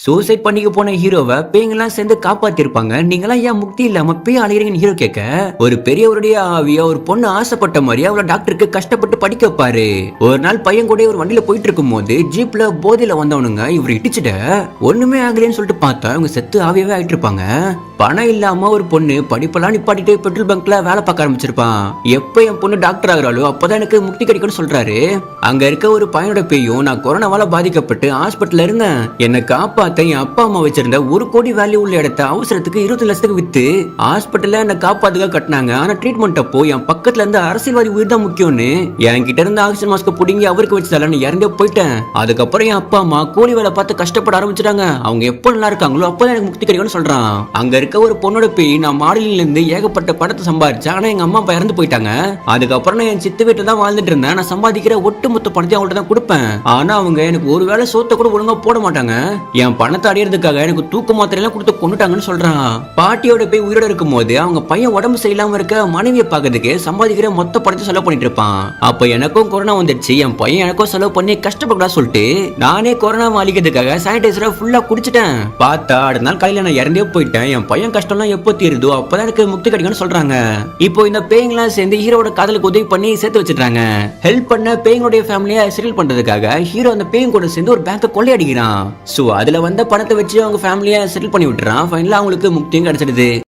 Suicide பண்ணிக்க போன ஹீரோவை பேய்ங்கெல்லாம் சேர்ந்து காப்பாத்திருப்பாங்க. நீங்களாம் ஏன் முக்தி இல்லாம பேய் அலைகிறீங்கன்னு ஹீரோ கேட்க, ஒரு பெரியவருடைய ஆவியா ஒரு பொண்ணு ஆசைப்பட்ட மாதிரி அவளை டாக்டருக்கு கஷ்டப்பட்டு படிக்க வைப்பாரு. ஒரு நாள் பையன் கூட ஒரு வண்டியில போயிட்டு இருக்கும் போது ஜீப்ல போதையில வந்தவனுங்க இவர் இடிச்சுட்ட ஒண்ணுமே ஆகலன்னு சொல்லிட்டு பார்த்தா இவங்க செத்து ஆவியாவே ஆயிட்டு இருப்பாங்க. பணம் இல்லாம ஒரு பொண்ணு படிப்பெல்லாம் நிப்பாட்டிட்டு பெட்ரோல் பங்க்ல வேலை பார்க்க ஆரம்பிச்சிருப்பான். எப்ப என் பொண்ணு டாக்டர் ஆகுறாளோ அப்பதான் எனக்கு முக்தி கிடைக்கும்னு சொல்றாரு. அங்க இருக்க ஒரு பையனோட பேயும், நான் கொரோனாவால பாதிக்கப்பட்டு ஹாஸ்பிட்டல்ல இருந்தேன், என்னை காப்பாத்த என் அப்பா அம்மா வச்சிருந்த 1 கோடி வேல்யூ உள்ள இடத்த அவசரத்துக்கு 20 லட்சத்துக்கு வித்து ஹாஸ்பிட்டல்ல என்ன காப்பாத்துக்க கட்டினாங்க. ஆனா ட்ரீட்மெண்ட் அப்போ என் பக்கத்துல இருந்து அரசியல்வாதி உயிர் தான் முக்கியம்னு என்கிட்ட இருந்து ஆக்சிஜன் மாஸ்க் புடிங்கி அவருக்கு வச்சதால இறந்தே போயிட்டேன். அதுக்கப்புறம் என் அப்பா அம்மா கூலி வேலை பார்த்து கஷ்டப்பட ஆரம்பிச்சிட்டாங்க. அவங்க எப்ப நல்லா இருக்காங்களோ அப்பதான் எனக்கு முக்தி கிடைக்கும்னு சொல்றான். அங்க இருக்க ஒரு பொண்ணோட பேய், நான் மாடலிங்ல இருந்து ஏகப்பட்ட படத்தை சம்பாதிச்சேன், ஆனா எங்க அம்மா அப்பா இறந்து போயிட்டாங்க. அதுக்கப்புறம் நான் என் சித்து வீட்டுல தான் வாழ்ந்துட்டு இருந்தேன். நான் சம்பாதிக்கிற ஒட்டுமொத்த பணத்தையும் அவங்கள்ட்ட தான் கொடுப்பேன். ஆனா அவங்க எனக்கு ஒரு வேளை சோத்த கூட ஒழுங்கா போட மாட்டாங்க. என் பணத்தை அடையிறதுக்காக எனக்கு தூக்கு மாத்திரை எல்லாம் கொடுத்து கொண்டுட்டாங்கன்னு சொல்றான். பாட்டியோட போய் உயிரோட இருக்கும் போது அவங்க பையன் உடம்பு சரியில்லாம இருக்க மனைவியை பார்க்கறதுக்கு சம்பாதிக்கிற மொத்த பணத்தை செலவு பண்ணிட்டு இருப்பான். அப்ப எனக்கும் கொரோனா வந்துடுச்சு, என் பையன் எனக்கும் செலவு பண்ணி கஷ்டப்படா சொல்லிட்டு நானே கொரோனா அழிக்கிறதுக்காக சானிடைசரை ஃபுல்லா குடிச்சிட்டேன். பார்த்தா அடுத்த நாள் காலையில நான் இறந்தே போயிட்டேன். என் பையன் கஷ்டம்லாம் எப்போ தீருதோ அப்பதான் எனக்கு முக்தி கிடைக்கும்னு சொல்றாங்க. இப்போ இந்த பேய்ங்கெல்லாம் சேர்ந்து ஹீரோட காதலுக்கு உதவி பண்ணி சேர்த்து வச்சிருக்காங்க. ஹெல்ப் பண்ண பேய்களுடைய ஃபேமிலியை செட்டில் பண்றதுக்காக ஹீரோ அந்த பேய்ங்க கூட சேர்ந்து ஒரு பேங்கை கொள்ளையடிக்கிறான். சோ அதுல வந்த பணத்தை வச்சு அவங்க ஃபேமிலியை செட்டில் பண்ணி விட்டுறான். ஃபைனலா அவங்களுக்கு முக்தியும் கிடைச்சிடுது.